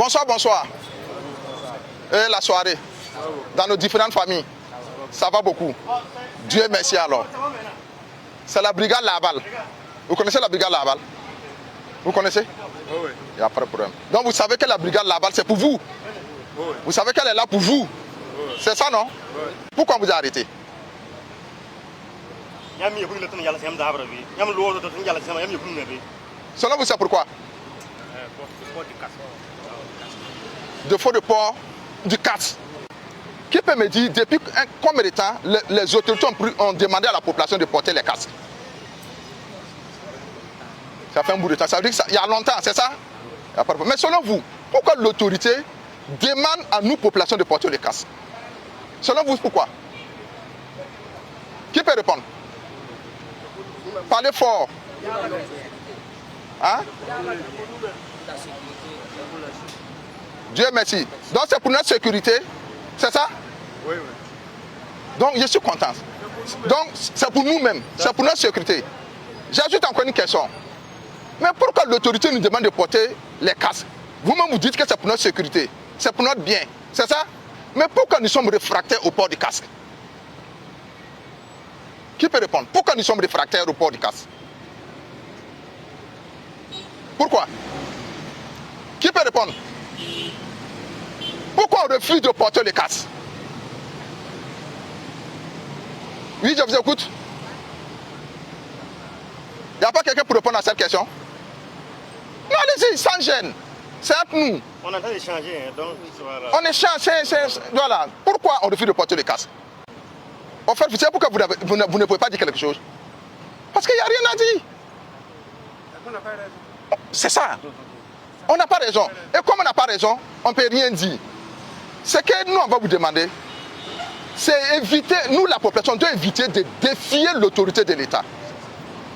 Bonsoir, bonsoir. Et la soirée, dans nos différentes familles, ça va beaucoup. Dieu merci alors. C'est la brigade Laval. Vous connaissez la brigade Laval? Vous connaissez? Oui. Il n'y a pas de problème. Donc vous savez que la brigade Laval, c'est pour vous. Oui. Vous savez qu'elle est là pour vous. Oui. C'est ça, non? Oui. Pourquoi vous avez arrêté? Selon vous, c'est pourquoi? De faux de port du casse. Qui peut me dire, depuis combien de temps les autorités ont demandé à la population de porter les casques? Ça fait un bout de temps. Ça veut dire qu'il y a longtemps, c'est ça? Mais selon vous, pourquoi l'autorité demande à nous, population, de porter les casques? Selon vous, pourquoi? Qui peut répondre? Parlez fort. Hein? Dieu merci. Donc c'est pour notre sécurité, c'est ça? Oui, oui. Donc je suis content. Donc c'est pour nous-mêmes, c'est pour notre sécurité. J'ajoute encore une question. Mais pourquoi l'autorité nous demande de porter les casques? Vous-même vous dites que c'est pour notre sécurité, c'est pour notre bien, c'est ça? Mais pourquoi nous sommes réfractaires au port du casque? Qui peut répondre? Pourquoi nous sommes réfractaires au port du casque? Pourquoi? Qui peut répondre? Pourquoi on refuse de porter les casques? Oui, je vous écoute. Il n'y a pas quelqu'un pour répondre à cette question? Non, allez-y, sans gêne. C'est entre nous. On est en train d'échanger, donc voilà. On échange, voilà. Pourquoi on refuse de porter les casques? En fait, vous savez pourquoi vous ne pouvez pas dire quelque chose? Parce qu'il n'y a rien à dire. C'est ça. On n'a pas raison. Et comme on n'a pas raison, on ne peut rien dire. Ce que nous, on va vous demander, c'est éviter, nous, la population, doit éviter de défier l'autorité de l'État.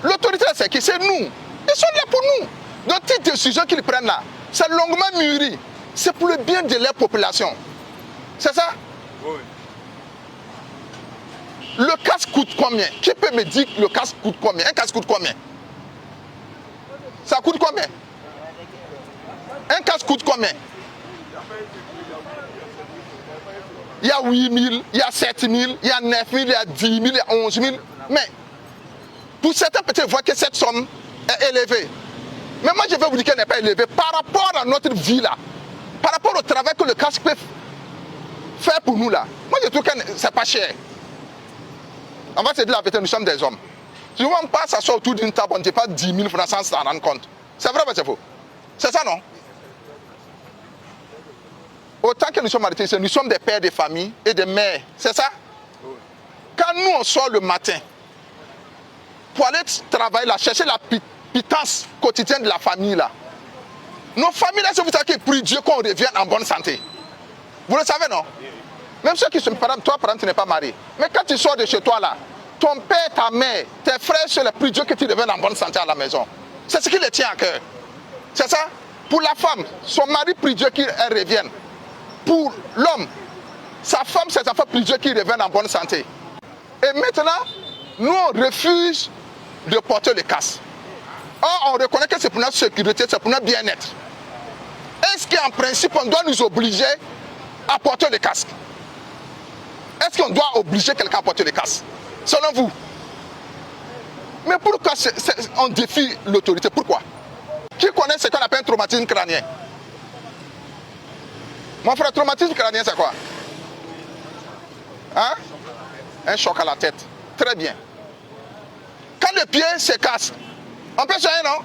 L'autorité, c'est qui? C'est nous. Ils sont là pour nous. Donc, toutes les décisions qu'ils prennent là, c'est longuement mûri. C'est pour le bien de leur population. C'est ça? Oui. Le casque coûte combien? Qui peut me dire que le casque coûte combien? Un casque coûte combien? Ça coûte combien? Un casque coûte combien? Il y a 8 000, il y a 7 000, il y a 9 000, il y a 10 000, il y a 11 000. Mais pour certains, peut-être voir que cette somme est élevée. Mais moi, je vais vous dire qu'elle n'est pas élevée par rapport à notre vie là. Par rapport au travail que le casque peut faire pour nous là. Moi, je trouve que c'est pas cher. On va se dire la vérité, nous sommes des hommes. Si on passe à ça autour d'une table, on ne dit pas 10 000 francs sans s'en rendre compte. C'est vrai ou c'est faux? C'est ça, non? Autant que nous sommes arrêtés, nous sommes des pères de famille et des mères. C'est ça? Quand nous, on sort le matin pour aller travailler là, chercher la pitance quotidienne de la famille là. Nos familles là, c'est vous savez qu'ils prient Dieu qu'on revienne en bonne santé. Vous le savez, non? Même ceux qui sont parents, toi, par exemple, tu n'es pas marié. Mais quand tu sors de chez toi là, ton père, ta mère, tes frères, c'est le prix Dieu que tu reviennes en bonne santé à la maison. C'est ce qui les tient à cœur. C'est ça? Pour la femme, son mari prie Dieu qu'elle revienne. Pour l'homme, sa femme, ses enfants prient Dieu qu'ils reviennent en bonne santé. Et maintenant, nous, on refuse de porter le casque. Or, on reconnaît que c'est pour notre sécurité, c'est pour notre bien-être. Est-ce qu'en principe, on doit nous obliger à porter le casque? Est-ce qu'on doit obliger quelqu'un à porter le casque? Selon vous? Mais pourquoi on défie l'autorité? Pourquoi? Qui connaît ce qu'on appelle un traumatisme crânien? Mon frère, traumatisme crânien, c'est quoi? Hein? Un choc à la tête. Très bien. Quand le pied se casse, on peut soigner, non?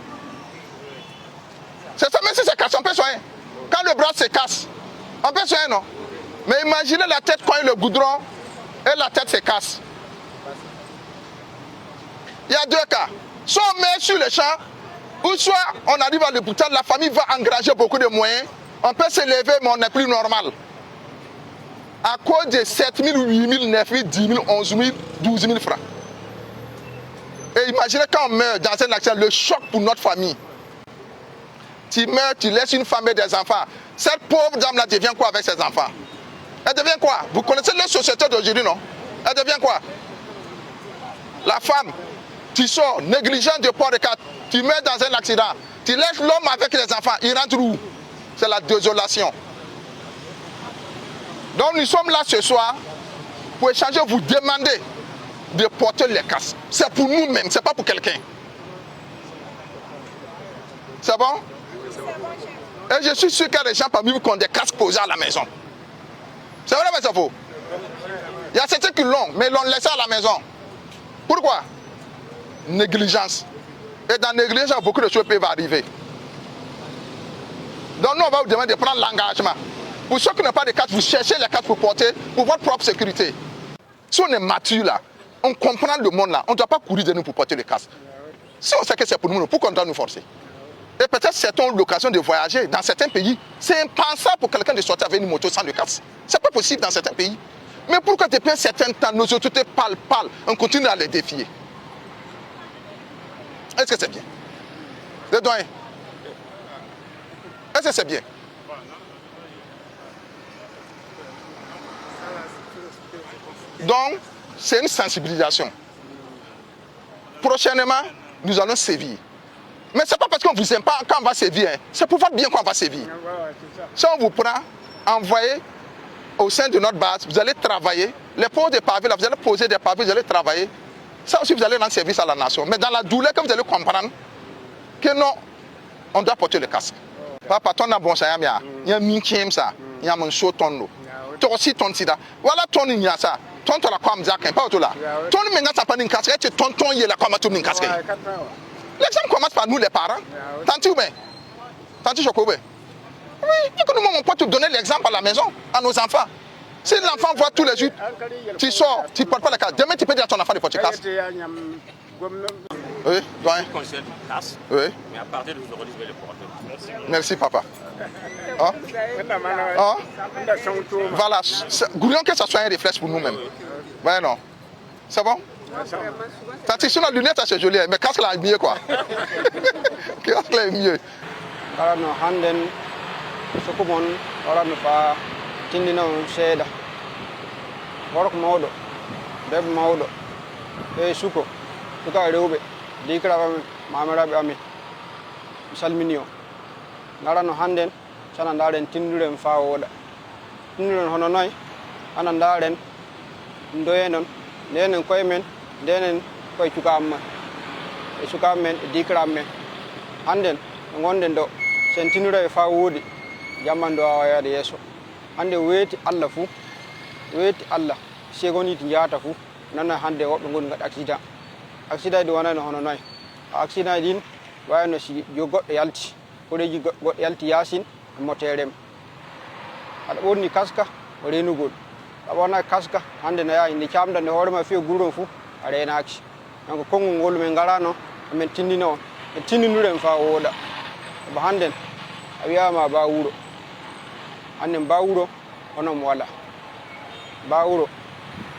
C'est ça, même si c'est cassé, on peut soigner. Quand le bras se casse, on peut soigner, non? Mais imaginez la tête quand il y a le goudron et la tête se casse. Il y a deux cas. Soit on met sur le champ, ou soit on arrive à l'hôpital, la famille va engranger beaucoup de moyens. On peut se lever, mais on n'est plus normal. À cause de 7 000, 8 000, 9 000, 10 000, 11 000, 12 000 francs. Et imaginez quand on meurt dans un accident, le choc pour notre famille. Tu meurs, tu laisses une femme et des enfants. Cette pauvre dame-là devient quoi avec ses enfants? Elle devient quoi? Vous connaissez la société d'aujourd'hui, non? Elle devient quoi? La femme, tu sors, négligent de port de carte, tu meurs dans un accident, tu laisses l'homme avec les enfants, il rentre où? c'est la désolation. Donc nous sommes là ce soir pour échanger, vous demander de porter les casques. C'est pour nous-mêmes, c'est pas pour quelqu'un. C'est bon? Et je suis sûr qu'il y a des gens parmi vous qui ont des casques posés à la maison. C'est vrai, mais c'est faux. Il y a certains qui l'ont, mais ils l'ont laissé à la maison. Pourquoi? Négligence. Et dans la négligence, beaucoup de choses peuvent arriver. Donc nous, on va vous demander de prendre l'engagement. Pour ceux qui n'ont pas de casque, vous cherchez les casques pour porter pour votre propre sécurité. Si on est mature là, on comprend le monde là, on ne doit pas courir de nous pour porter le casque. Si on sait que c'est pour nous, pourquoi on doit nous forcer? Et peut-être certains ont l'occasion de voyager dans certains pays. C'est impensable pour quelqu'un de sortir avec une moto sans le casque. C'est pas possible dans certains pays. Mais pourquoi depuis un certain temps, nos autorités parlent, on continue à les défier? Est-ce que c'est bien? Les doyens? Est-ce que c'est bien? Donc, c'est une sensibilisation. Prochainement, nous allons sévir. Mais ce n'est pas parce qu'on ne vous aime pas quand on va sévir. Hein. C'est pour votre bien qu'on va sévir. Si on vous prend, envoyez au sein de notre base, vous allez travailler. Les poses de pavés, là, vous allez poser des pavés, vous allez travailler. Ça aussi, vous allez rendre service à la nation. Mais dans la douleur, que vous allez comprendre que non, on doit porter le casque. Papa, ton bon ça, il y a un mintième ça, il y a un chaud ton. Tu aussi ton sida. Voilà ton il y a ça. Ton la comme Zach, pas tout là. Ton maintenant ça pas une casque, tu ton il est là comme tout une casque. L'exemple commence par nous les parents. Tanti ou bien? Tanti Chokobe? Oui, nous on peut te donner l'exemple à la maison, à nos enfants. Si l'enfant voit tous les jours, tu sors, tu ne portes pas la casque. Demain tu peux dire à ton enfant de porter casque. Oui, doyen. Oui. Mais à partir de aujourd'hui, je vais le porter. Merci papa. Hein? Hein? Voilà, gouvernement que ça soit un réflexe pour nous-mêmes. Ouais, non. C'est bon? Tanti, sur la lunette, c'est joli, mais casque là est mieux quoi. Casque là est mieux. Karano handen sokubon orano fa tindino seeda worok mawdo deb mawdo e suko tuka rewbe dikra mamirabe ami salminio garano handen sana ndaren tinduren fa woda tinduren hono noy ana ndaren ndoyenon nenen koy men denen koy cukamma e cukammen e dikram men handen ngonden do sen tinure fa wodi jamman do awayade yeso hande weeti Allah fu weeti Allah segoni ti jata fu nana hande wobbe gon ngad accident di wonano hono noy accident din wayno si yo goddo yalti ko reji goddo yalti yasin moterem ada bonni kaska o renugol abona kaska hande na ya indi camda ne horma fi gurdon fu arenaaki donc kongol men garano men tindino e tindinure fa woda ba handen awiyama ba wuro annen ba wuro onon wala ba wuro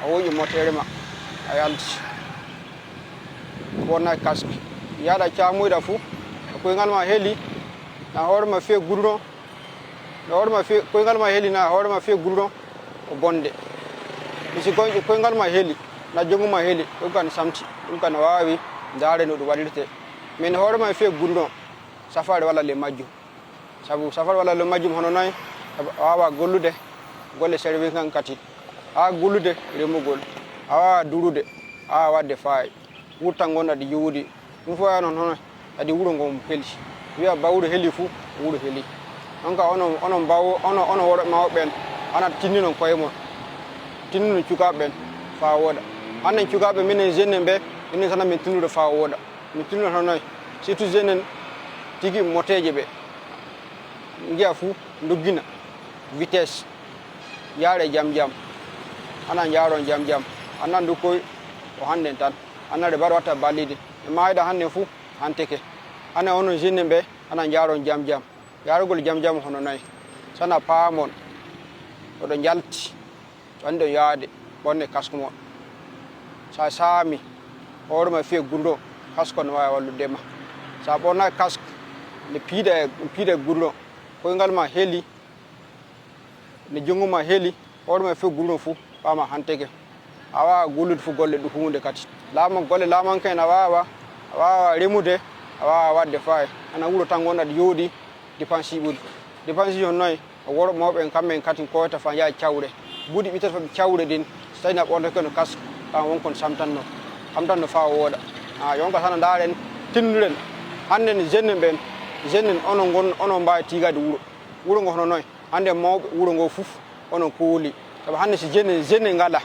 awoyi motere ma ayalti wona kask yada chamuida fu ko ngal ma heli na horma fe gurdo na horma fe ko ngal ma heli na horma fe gurdo o bonde isi ko ngal ma heli na jonguma heli ko kan samti dum kan wawi ndare no do wadirte men horma fe gurdo safare wala le majju sabu safare wala le majju hono nay awa gollude golle service kan kati a gollude remugol awa durude a wadde faay wurta gonda di yudi dum fo non hono adi wuro ngom heli wi'a bawdo heli fu wuro heli donc onon bawo ono woro mawben ana tinino koymo tinino cukaben fa woda anen cukabe minen jeune be minen sana min tinude fa woda min tinude hono surtout jeune tigi moteje be ngia fu ndoggina vitesse yaare jam ana jaaron jam anan du koy o handen tan anade bar wata balide e maayda hande fu hanteke ana ono jeune be ana jaaron jam yaarugol jam hono nay sana paamon odo jalti ando yaade bonne kasko mo sa saami horma fi gurdo kasko no way wallude ma sa bona kask le pide gurdo ko ngal ma heli ne jonguma heli horma fi gurdo fu pama hanteke awa gulut fu golle du hunde kati golle laman ken awa remude awa wadde faay ana wuro tan gonda yodi dépense buri dépense yon noy woro mawɓe en kamɓe en kati koyta fa yaa cawre buuɗi ɓittata fa ɓe cawre din so tawi na ɓorne kono kas kan wonkon samtanno fa wooɗa yonka sana ndaaren tinnuɗen hannde ne jeune en onon mbawi tigade wuro ngo hono noy hannde mawɓe wuro ngo fof onon kooli sabu hannde so jeune ngala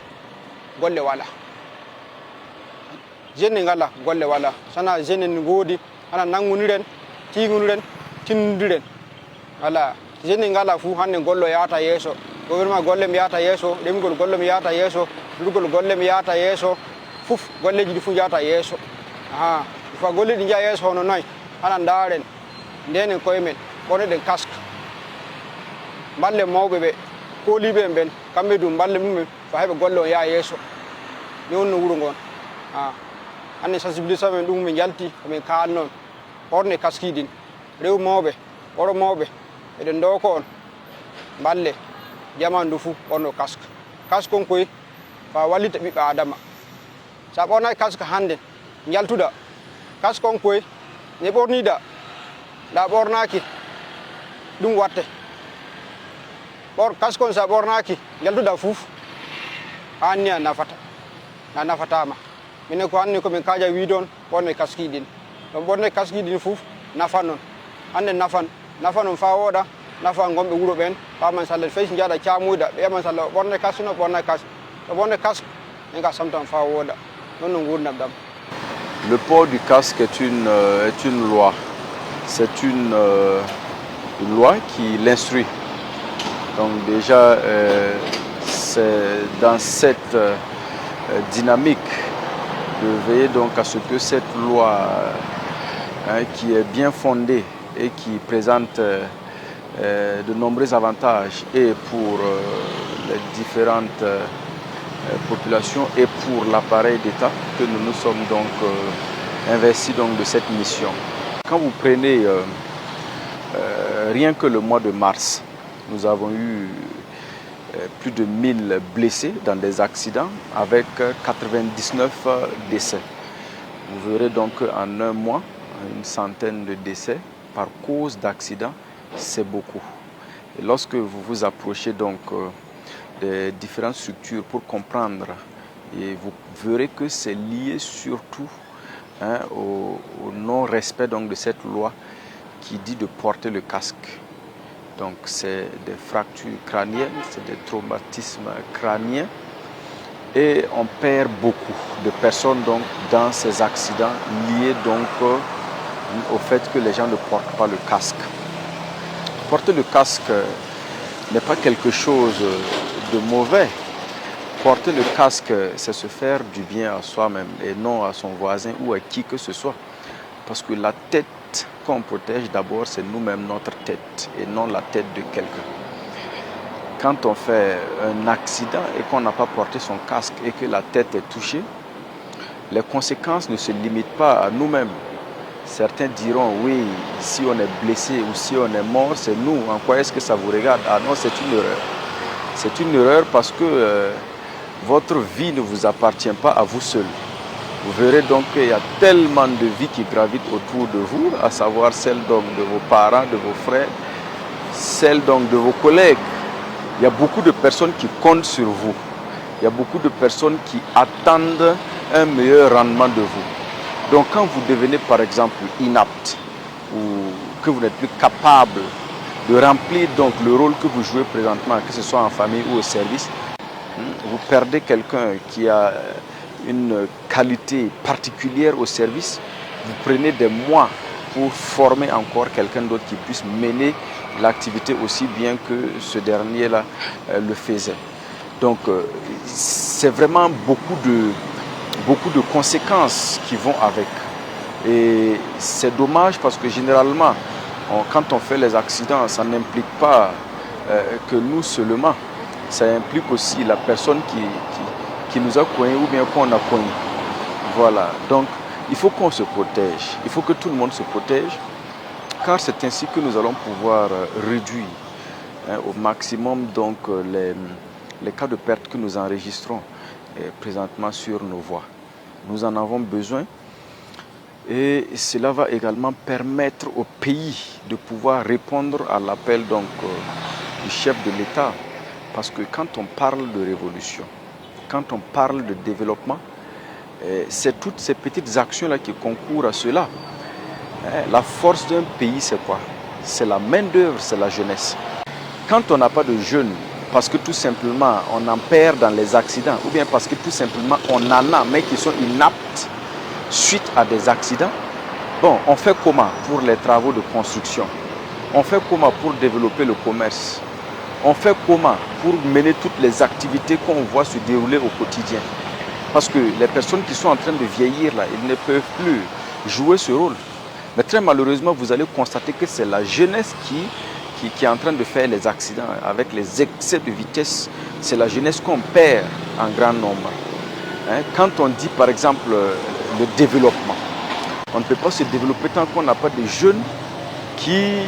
golle wala jeune ngala golle wala sana jeune en goodi ana nanguniren tiguniren tinnodiren wala jeune ngala fu hannde gollo yaata yeeso gouvernement golle mi yaata yeeso remgol golle mi yaata yeeso durgol golle mi yaata yeeso fof golleji ɗi fu yaata yeeso fa golle ɗi jaa yeeso hono noy hana ndaaren ndenen koye men ɓoneɗen casque mballe mawɓe ɓe kooliɓe en ɓen kamɓe dum mballe mumen fa heɓe golle o yaa yeeso ni wonno wuro ngon hannde sensibilisation men ɗum min jalti komin kalnon ɓorne casque ɗin rew mawɓe ɓoro mawɓe eɗen doko on mballe jamandu fuu ɓorno casque on koye fa wallita ɓiɓɓe adama sa ɓornaki casque hannde jaltuɗa casque on koye ne ɓorniɗa ɗa ɓornaki ɗum watte casque on sa ɓornaki jaltuɗa fof hanni a nafatama minen ko hanni komin kaaja wiidon ɓorne casque ɗin ɗon ɓorne casque ɗin fof nafan on hannde nafan on fa wooɗa nafa gonɓe wuro ɓen paman salla fey so jaaɗa camuyɗa ɓe yaman salla ɓorne casque no ɓorne casque to ɓorne casque min ka samtan fa wooɗa non no gurdam ɗam. Le port du casque est une loi. C'est une loi qui l'instruit. Donc déjà, c'est dans cette dynamique de veiller donc à ce que cette loi qui est bien fondée et qui présente de nombreux avantages et pour les différentes populations et pour l'appareil d'État que nous nous sommes donc investis donc de cette mission. Quand vous prenez rien que le mois de mars, nous avons eu plus de 1000 blessés dans des accidents avec 99 décès. Vous verrez donc en un mois une centaine de décès par cause d'accidents, c'est beaucoup. Et lorsque vous vous approchez donc des différentes structures pour comprendre, et vous verrez que c'est lié surtout au non-respect donc de cette loi qui dit de porter le casque. Donc c'est des fractures crâniennes, c'est des traumatismes crâniens et on perd beaucoup de personnes donc dans ces accidents liés donc au fait que les gens ne portent pas le casque. Porter le casque n'est pas quelque chose de mauvais. Porter le casque, c'est se faire du bien à soi-même et non à son voisin ou à qui que ce soit. Parce que la tête qu'on protège d'abord, c'est nous-mêmes notre tête et non la tête de quelqu'un. Quand on fait un accident et qu'on n'a pas porté son casque et que la tête est touchée, les conséquences ne se limitent pas à nous-mêmes. Certains diront, oui, si on est blessé ou si on est mort, c'est nous. En quoi est-ce que ça vous regarde? Ah non, c'est une erreur. C'est une erreur parce que votre vie ne vous appartient pas à vous seul. Vous verrez donc qu'il y a tellement de vies qui gravitent autour de vous, à savoir celle donc de vos parents, de vos frères, celle donc de vos collègues. Il y a beaucoup de personnes qui comptent sur vous. Il y a beaucoup de personnes qui attendent un meilleur rendement de vous. Donc quand vous devenez par exemple inapte ou que vous n'êtes plus capable de remplir donc le rôle que vous jouez présentement, que ce soit en famille ou au service, vous perdez quelqu'un qui a une qualité particulière au service, vous prenez des mois pour former encore quelqu'un d'autre qui puisse mener l'activité aussi bien que ce dernier-là le faisait. Donc c'est vraiment beaucoup de conséquences qui vont avec. Et c'est dommage parce que généralement, quand on fait les accidents, ça n'implique pas que nous seulement. Ça implique aussi la personne qui nous a cogné ou bien qu'on a cogné. Voilà, donc il faut qu'on se protège. Il faut que tout le monde se protège, car c'est ainsi que nous allons pouvoir réduire au maximum donc, les cas de perte que nous enregistrons présentement sur nos voies. Nous en avons besoin Et cela va également permettre au pays de pouvoir répondre à l'appel du chef de l'État. Parce que quand on parle de révolution, quand on parle de développement, c'est toutes ces petites actions-là qui concourent à cela. La force d'un pays, c'est quoi? C'est la main-d'œuvre, c'est la jeunesse. Quand on n'a pas de jeunes, parce que tout simplement on en perd dans les accidents, ou bien parce que tout simplement on en a, mais qui sont inaptes suite à des accidents, bon, on fait comment pour les travaux de construction? On fait comment pour développer le commerce? On fait comment pour mener toutes les activités qu'on voit se dérouler au quotidien? Parce que les personnes qui sont en train de vieillir, là, ils ne peuvent plus jouer ce rôle. Mais très malheureusement, vous allez constater que c'est la jeunesse qui est en train de faire les accidents avec les excès de vitesse. C'est la jeunesse qu'on perd en grand nombre. Quand on dit par exemple le développement, on ne peut pas se développer tant qu'on n'a pas de jeunes qui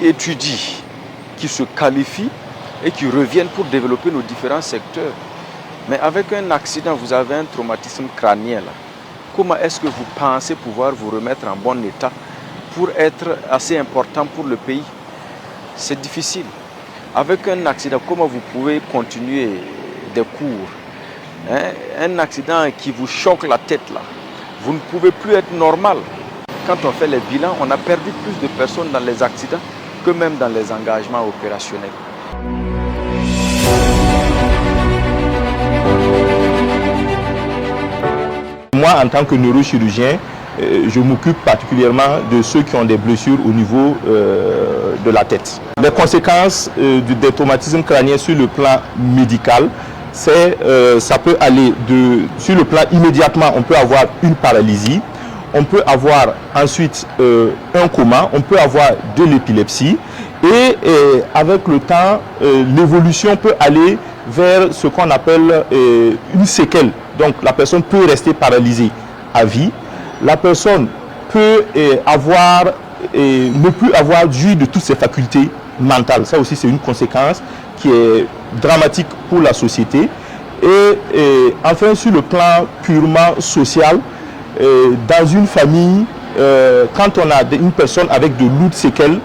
étudient, qui se qualifient et qui reviennent pour développer nos différents secteurs. Mais avec un accident, vous avez un traumatisme crânien là. Comment est-ce que vous pensez pouvoir vous remettre en bon état pour être assez important pour le pays? C'est difficile. Avec un accident, comment vous pouvez continuer des cours? Un accident qui vous choque la tête là, vous ne pouvez plus être normal. Quand on fait les bilans, on a perdu plus de personnes dans les accidents que même dans les engagements opérationnels. Moi, en tant que neurochirurgien, je m'occupe particulièrement de ceux qui ont des blessures au niveau de la tête. Les conséquences des traumatismes crâniens sur le plan médical, ça peut aller sur le plan immédiatement, on peut avoir une paralysie, on peut avoir ensuite un coma, on peut avoir de l'épilepsie et avec le temps, l'évolution peut aller vers ce qu'on appelle une séquelle. Donc la personne peut rester paralysée à vie. La personne peut ne plus avoir jouir de toutes ses facultés mentales. Ça aussi c'est une conséquence qui est dramatique pour la société. Et enfin sur le plan purement social, dans une famille, quand on a une personne avec de lourdes séquelles,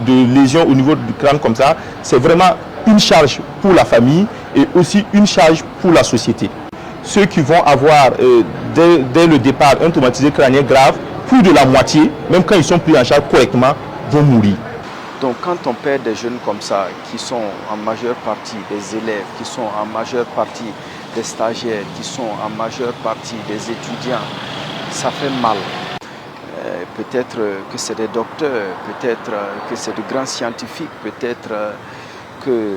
de lésions au niveau du crâne comme ça, c'est vraiment une charge pour la famille et aussi une charge pour la société. Ceux qui vont avoir dès le départ un traumatisme crânien grave, plus de la moitié, même quand ils sont pris en charge correctement, vont mourir. Donc quand on perd des jeunes comme ça, qui sont en majeure partie des élèves, qui sont en majeure partie des stagiaires, qui sont en majeure partie des étudiants, ça fait mal. Peut-être que c'est des docteurs, peut-être que c'est de grands scientifiques, peut-être que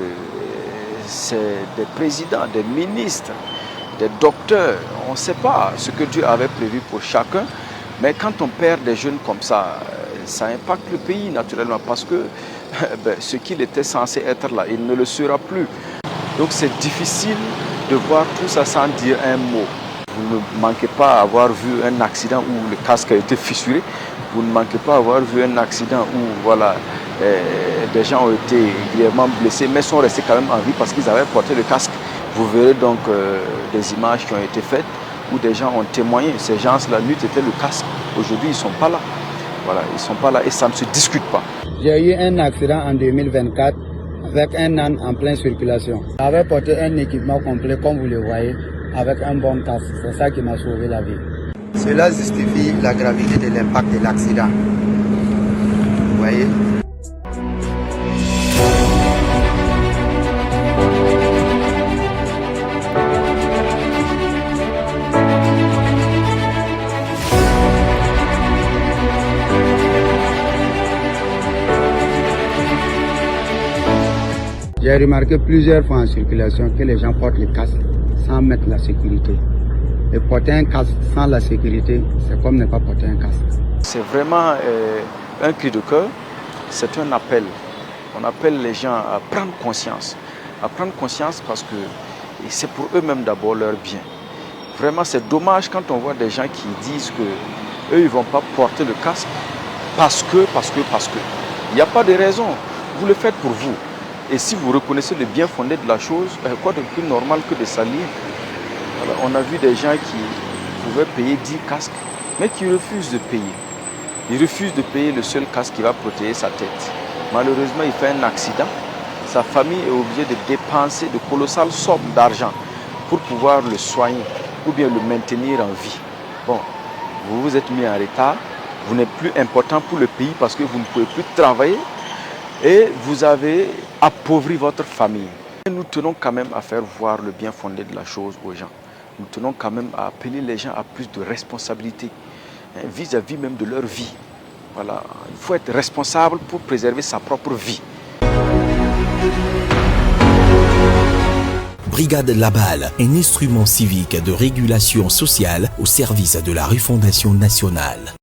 c'est des présidents, des ministres, des docteurs. On ne sait pas ce que Dieu avait prévu pour chacun. Mais quand on perd des jeunes comme ça impacte le pays naturellement parce que ce qu'il était censé être là, il ne le sera plus. Donc c'est difficile de voir tout ça sans dire un mot. Vous ne manquez pas avoir vu un accident où le casque a été fissuré. Vous ne manquez pas avoir vu un accident où voilà, des gens ont été grièvement blessés mais sont restés quand même en vie parce qu'ils avaient porté le casque. Vous verrez donc des images qui ont été faites où des gens ont témoigné. Ces gens-là, nuit était le casque. Aujourd'hui, ils ne sont pas là. Voilà, ils ne sont pas là et ça ne se discute pas. J'ai eu un accident en 2024 avec un âne en pleine circulation. J'avais porté un équipement complet, comme vous le voyez, avec un bon casque. C'est ça qui m'a sauvé la vie. Cela justifie la gravité de l'impact de l'accident. Vous voyez? J'ai remarqué plusieurs fois en circulation que les gens portent le casque sans mettre la sécurité. Et porter un casque sans la sécurité, c'est comme ne pas porter un casque. C'est vraiment un cri de cœur, c'est un appel. On appelle les gens à prendre conscience. À prendre conscience parce que c'est pour eux-mêmes d'abord leur bien. Vraiment, c'est dommage quand on voit des gens qui disent qu'eux, ils ne vont pas porter le casque parce que. Il n'y a pas de raison. Vous le faites pour vous. Et si vous reconnaissez le bien fondé de la chose, quoi de plus normal que de salir? Alors, on a vu des gens qui pouvaient payer 10 casques mais qui refuse de payer. Il refuse de payer le seul casque qui va protéger sa tête. Malheureusement, il fait un accident. Sa famille est obligée de dépenser de colossales sommes d'argent pour pouvoir le soigner ou bien le maintenir en vie. Bon, vous vous êtes mis en retard, vous n'êtes plus important pour le pays parce que vous ne pouvez plus travailler et vous avez appauvri votre famille. Et nous tenons quand même à faire voir le bien fondé de la chose aux gens. Nous tenons quand même à appeler les gens à plus de responsabilité vis-à-vis même de leur vie. Voilà, il faut être responsable pour préserver sa propre vie. Brigade Labal, un instrument civique de régulation sociale au service de la refondation nationale.